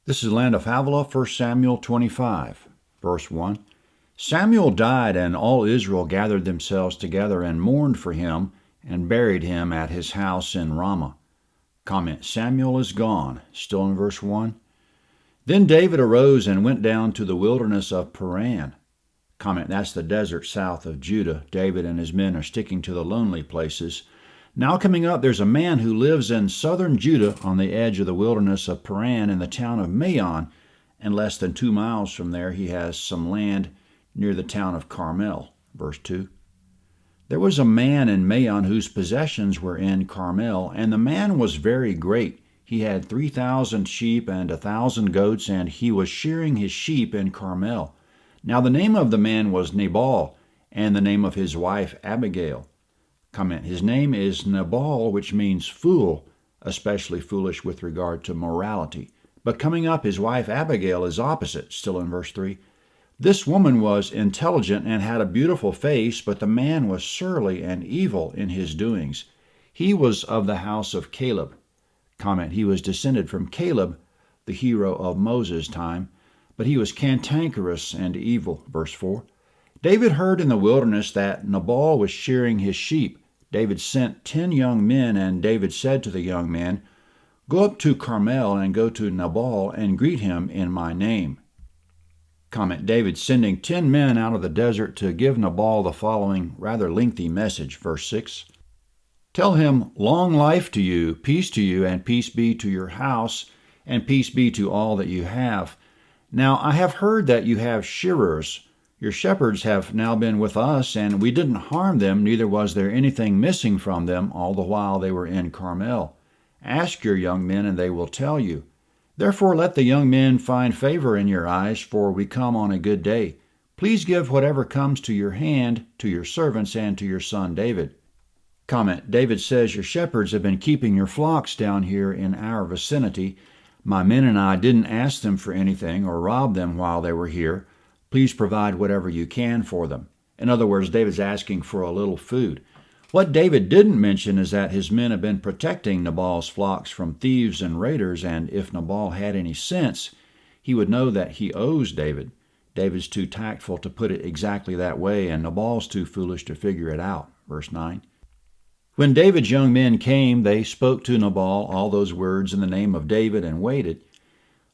This is Land of Havilah, 1 Samuel 25, verse 1. Samuel died, and all Israel gathered themselves together and mourned for him and buried him at his house in Ramah. Comment, Samuel is gone, still in verse 1. Then David arose and went down to the wilderness of Paran. Comment, that's the desert south of Judah. David and his men are sticking to the lonely places. Now coming up, there's a man who lives in southern Judah on the edge of the wilderness of Paran in the town of Maon, and less than 2 miles from there he has some land near the town of Carmel. Verse 2. There was a man in Maon whose possessions were in Carmel, and the man was very great. He had 3,000 sheep and 1,000 goats, and he was shearing his sheep in Carmel. Now the name of the man was Nabal, and the name of his wife Abigail. Comment, his name is Nabal, which means fool, especially foolish with regard to morality. But coming up, his wife Abigail is opposite, still in verse 3. This woman was intelligent and had a beautiful face, but the man was surly and evil in his doings. He was of the house of Caleb. Comment, he was descended from Caleb, the hero of Moses' time, but he was cantankerous and evil. Verse 4. David heard in the wilderness that Nabal was shearing his sheep. David sent 10 young men, and David said to the young men, "Go up to Carmel and go to Nabal and greet him in my name." Comment, David sending 10 men out of the desert to give Nabal the following rather lengthy message. Verse 6. Tell him, long life to you, and peace be to your house, and peace be to all that you have. Now I have heard that you have shearers. Your shepherds have now been with us, and we didn't harm them, neither was there anything missing from them all the while they were in Carmel. Ask your young men, and they will tell you. Therefore let the young men find favor in your eyes, for we come on a good day. Please give whatever comes to your hand to your servants and to your son David. Comment, David says, your shepherds have been keeping your flocks down here in our vicinity. My men and I didn't ask them for anything or rob them while they were here. Please provide whatever you can for them. In other words, David's asking for a little food. What David didn't mention is that his men have been protecting Nabal's flocks from thieves and raiders, and if Nabal had any sense, he would know that he owes David. David's too tactful to put it exactly that way, and Nabal's too foolish to figure it out. Verse 9. When David's young men came, they spoke to Nabal all those words in the name of David and waited.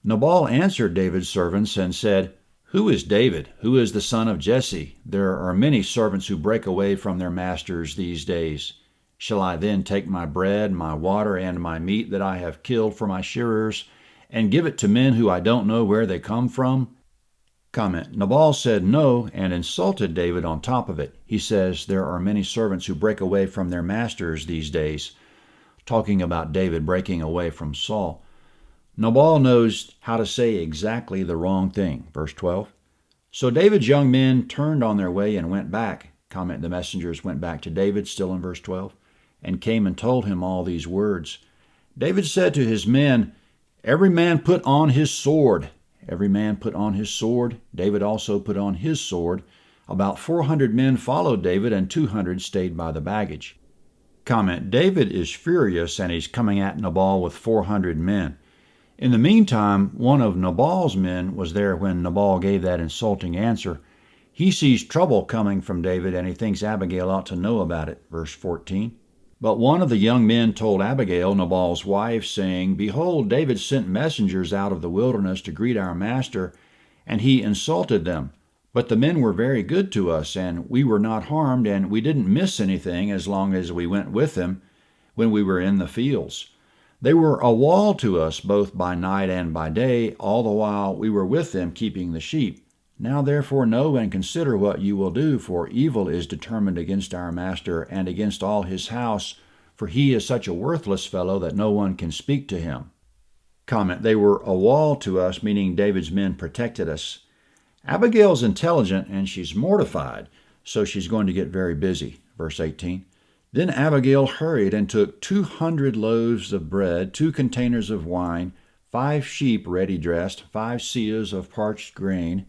Nabal answered David's servants and said, "Who is David? Who is the son of Jesse? There are many servants who break away from their masters these days. Shall I then take my bread, my water, and my meat that I have killed for my shearers, and give it to men who I don't know where they come from?" Comment, Nabal said no and insulted David on top of it. He says there are many servants who break away from their masters these days, talking about David breaking away from Saul. Nabal knows how to say exactly the wrong thing. Verse 12. So David's young men turned on their way and went back. Comment, the messengers went back to David, still in verse 12, and came and told him all these words. David said to his men, "Every man put on his sword." Every man put on his sword. David also put on his sword. About 400 men followed David, and 200 stayed by the baggage. Comment, David is furious, and he's coming at Nabal with 400 men. In the meantime, one of Nabal's men was there when Nabal gave that insulting answer. He sees trouble coming from David, and he thinks Abigail ought to know about it. Verse 14. But one of the young men told Abigail, Nabal's wife, saying, "Behold, David sent messengers out of the wilderness to greet our master, and he insulted them. But the men were very good to us, and we were not harmed, and we didn't miss anything as long as we went with them when we were in the fields. They were a wall to us both by night and by day, all the while we were with them keeping the sheep. Now therefore know and consider what you will do, for evil is determined against our master and against all his house, for he is such a worthless fellow that no one can speak to him." Comment, they were a wall to us, meaning David's men protected us. Abigail's intelligent and she's mortified, so she's going to get very busy. Verse 18. Then Abigail hurried and took 200 loaves of bread, 2 containers of wine, 5 sheep ready dressed, 5 seahs of parched grain.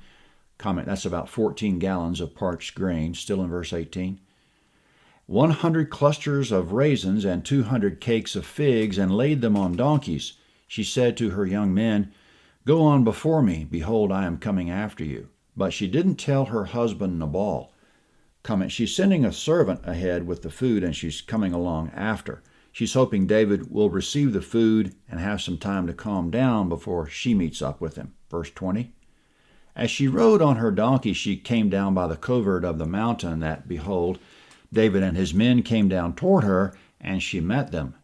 Comment, that's about 14 gallons of parched grain, still in verse 18. 100 clusters of raisins and 200 cakes of figs, and laid them on donkeys. She said to her young men, Go on before me. Behold, I am coming after you. But she didn't tell her husband Nabal. Comment, she's sending a servant ahead with the food and she's coming along after. She's hoping David will receive the food and have some time to calm down before she meets up with him. Verse 20. As she rode on her donkey, she came down by the covert of the mountain that, behold, David and his men came down toward her, and she met them.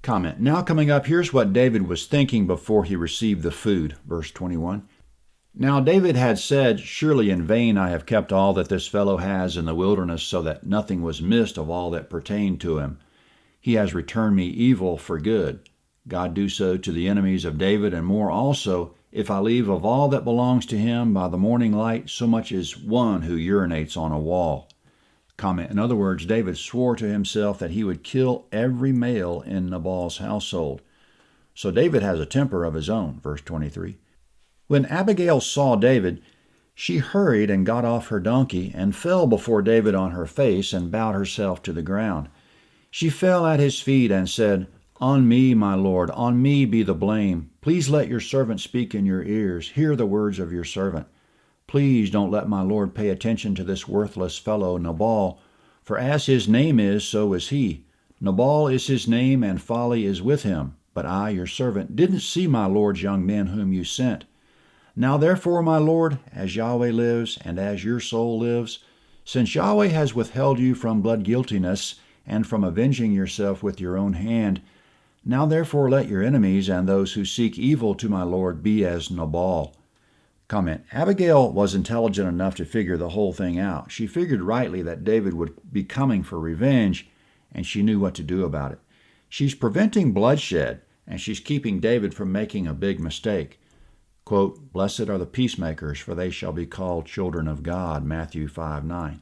Comment, now coming up, here's what David was thinking before he received the food. Verse 21. Now David had said, surely in vain I have kept all that this fellow has in the wilderness, so that nothing was missed of all that pertained to him. He has returned me evil for good. God do so to the enemies of David, and more also, if I leave of all that belongs to him by the morning light so much as one who urinates on a wall. Comment, in other words, David swore to himself that he would kill every male in Nabal's household. So David has a temper of his own. Verse 23. When Abigail saw David, she hurried and got off her donkey and fell before David on her face and bowed herself to the ground. She fell at his feet and said, On me, my lord, on me be the blame. Please let your servant speak in your ears. Hear the words of your servant. Please don't let my lord pay attention to this worthless fellow Nabal, for as his name is, so is he. Nabal is his name, and folly is with him. But I, your servant, didn't see my lord's young men whom you sent. Now therefore, my lord, as Yahweh lives, and as your soul lives, since Yahweh has withheld you from blood guiltiness, and from avenging yourself with your own hand, now therefore let your enemies and those who seek evil to my lord be as Nabal. Comment, Abigail was intelligent enough to figure the whole thing out. She figured rightly that David would be coming for revenge, and she knew what to do about it. She's preventing bloodshed, and she's keeping David from making a big mistake. Quote, Blessed are the peacemakers, for they shall be called children of God, Matthew 5:9.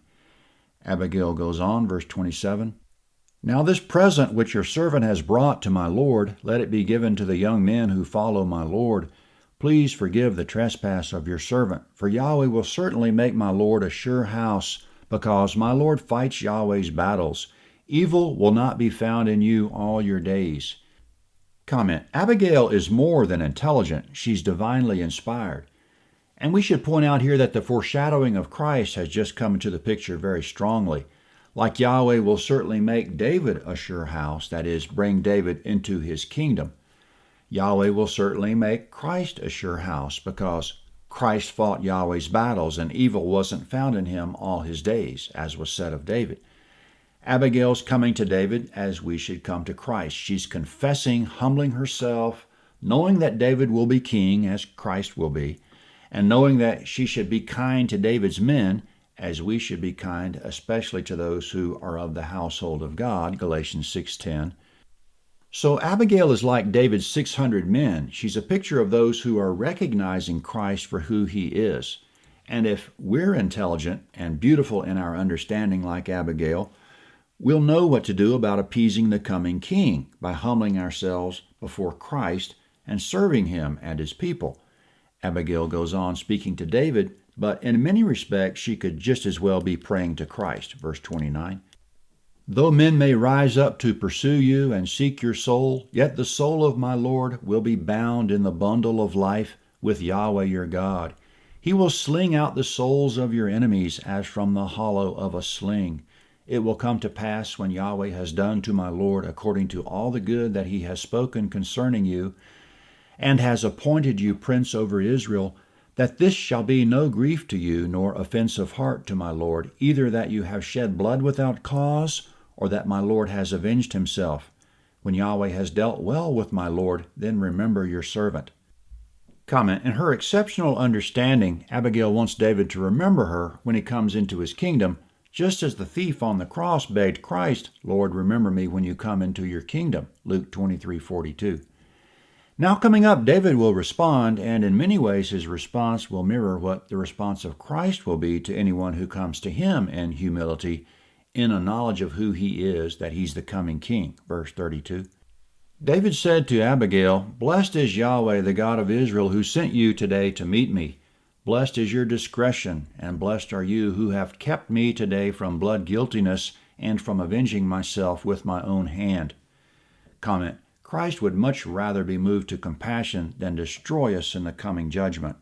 Abigail goes on, verse 27. Now this present which your servant has brought to my lord, let it be given to the young men who follow my lord. Please forgive the trespass of your servant, for Yahweh will certainly make my lord a sure house, because my lord fights Yahweh's battles. Evil will not be found in you all your days. Comment, Abigail is more than intelligent. She's divinely inspired. And we should point out here that the foreshadowing of Christ has just come into the picture very strongly. Like Yahweh will certainly make David a sure house, that is, bring David into his kingdom. Yahweh will certainly make Christ a sure house, because Christ fought Yahweh's battles and evil wasn't found in him all his days, as was said of David. Abigail's coming to David as we should come to Christ. She's confessing, humbling herself, knowing that David will be king as Christ will be, and knowing that she should be kind to David's men as we should be kind, especially to those who are of the household of God, Galatians 6:10. So Abigail is like David's 600 men. She's a picture of those who are recognizing Christ for who he is. And if we're intelligent and beautiful in our understanding like Abigail, we'll know what to do about appeasing the coming king by humbling ourselves before Christ and serving him and his people. Abigail goes on speaking to David, but in many respects she could just as well be praying to Christ. Verse 29. Though men may rise up to pursue you and seek your soul, yet the soul of my Lord will be bound in the bundle of life with Yahweh your God. He will sling out the souls of your enemies as from the hollow of a sling. It will come to pass when Yahweh has done to my Lord according to all the good that he has spoken concerning you, and has appointed you prince over Israel, that this shall be no grief to you, nor offense of heart to my Lord, either that you have shed blood without cause, or that my Lord has avenged himself. When Yahweh has dealt well with my Lord, then remember your servant. Comment, in her exceptional understanding, Abigail wants David to remember her when he comes into his kingdom, just as the thief on the cross begged Christ, Lord, remember me when you come into your kingdom, Luke 23:42. Now coming up, David will respond, and in many ways his response will mirror what the response of Christ will be to anyone who comes to him in humility, in a knowledge of who he is, that he's the coming king. Verse 32. David said to Abigail, Blessed is Yahweh, the God of Israel, who sent you today to meet me. Blessed is your discretion, and blessed are you who have kept me today from blood guiltiness and from avenging myself with my own hand. Comment, Christ would much rather be moved to compassion than destroy us in the coming judgment.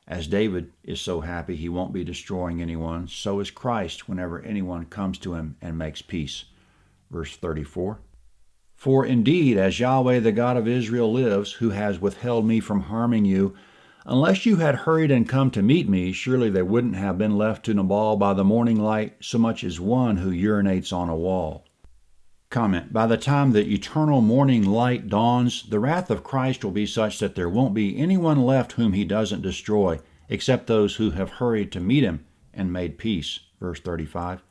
As David is so happy he won't be destroying anyone, so is Christ whenever anyone comes to him and makes peace. Verse 34. For indeed, as Yahweh the God of Israel lives, who has withheld me from harming you, unless you had hurried and come to meet me, surely there wouldn't have been left to Nabal by the morning light so much as one who urinates on a wall. Comment. By the time the eternal morning light dawns, the wrath of Christ will be such that there won't be anyone left whom he doesn't destroy, except those who have hurried to meet him and made peace. Verse 35.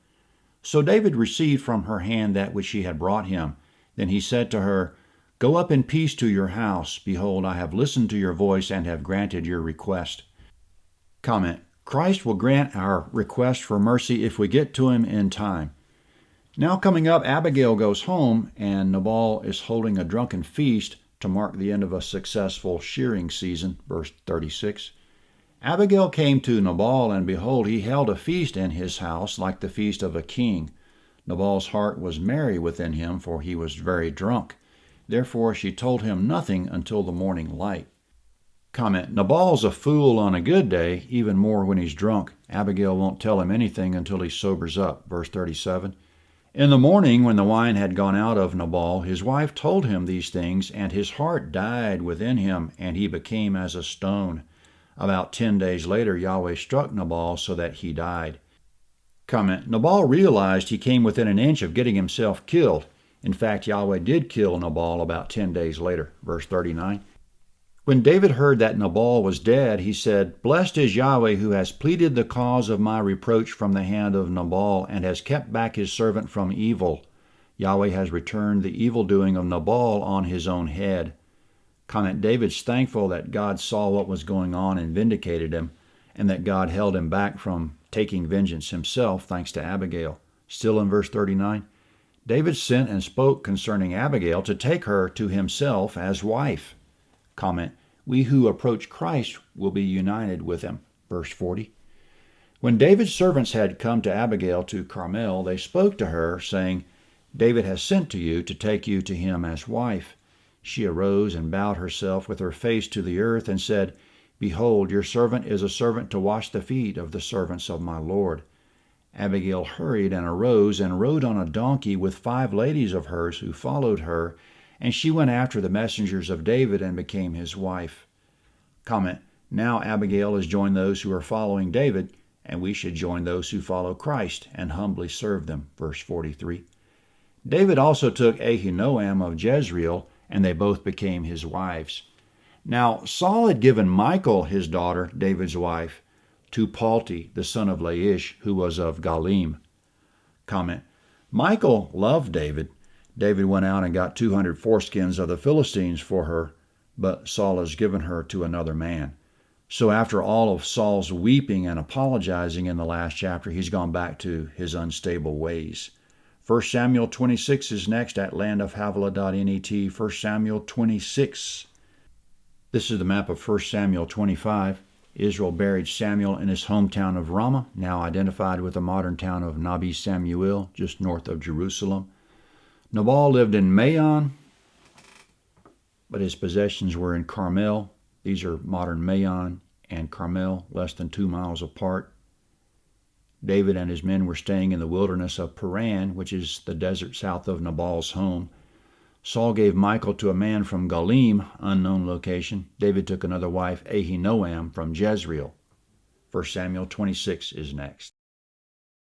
So David received from her hand that which she had brought him. Then he said to her, Go up in peace to your house. Behold, I have listened to your voice and have granted your request. Comment. Christ will grant our request for mercy if we get to him in time. Now coming up, Abigail goes home, and Nabal is holding a drunken feast to mark the end of a successful shearing season. Verse 36. Abigail came to Nabal, and behold, he held a feast in his house like the feast of a king. Nabal's heart was merry within him, for he was very drunk. Therefore she told him nothing until the morning light. Comment. Nabal's a fool on a good day, even more when he's drunk. Abigail won't tell him anything until he sobers up. Verse 37. In the morning, when the wine had gone out of Nabal, his wife told him these things, and his heart died within him, and he became as a stone. About 10 days later, Yahweh struck Nabal so that he died. Comment. Nabal realized he came within an inch of getting himself killed. In fact, Yahweh did kill Nabal about 10 days later. Verse 39. When David heard that Nabal was dead, he said, Blessed is Yahweh, who has pleaded the cause of my reproach from the hand of Nabal, and has kept back his servant from evil. Yahweh has returned the evildoing of Nabal on his own head. Comment. David's thankful that God saw what was going on and vindicated him, and that God held him back from taking vengeance himself, thanks to Abigail. Still in verse 39, David sent and spoke concerning Abigail to take her to himself as wife. Comment. We who approach Christ will be united with him. Verse 40. When David's servants had come to Abigail to Carmel, they spoke to her, saying, David has sent to you to take you to him as wife. She arose and bowed herself with her face to the earth and said, Behold, your servant is a servant to wash the feet of the servants of my Lord. Abigail hurried and arose and rode on a donkey with 5 ladies of hers who followed her, and she went after the messengers of David and became his wife. Comment. Now Abigail has joined those who are following David, and we should join those who follow Christ and humbly serve them. Verse 43. David also took Ahinoam of Jezreel, and they both became his wives. Now Saul had given Michal, his daughter, David's wife, to Palti, the son of Laish, who was of Galim. Comment. Michal loved David. David went out and got 200 foreskins of the Philistines for her, but Saul has given her to another man. So after all of Saul's weeping and apologizing in the last chapter, he's gone back to his unstable ways. 1 Samuel 26 is next at landofhavilah.net. 1 Samuel 26. This is the map of 1 Samuel 25. Israel buried Samuel in his hometown of Ramah, now identified with the modern town of Nabi Samuel, just north of Jerusalem. Nabal lived in Maon, but his possessions were in Carmel. These are modern Maon and Carmel, less than 2 miles apart. David and his men were staying in the wilderness of Paran, which is the desert south of Nabal's home. Saul gave Michal to a man from Galim, unknown location. David took another wife, Ahinoam, from Jezreel. 1 Samuel 26 is next.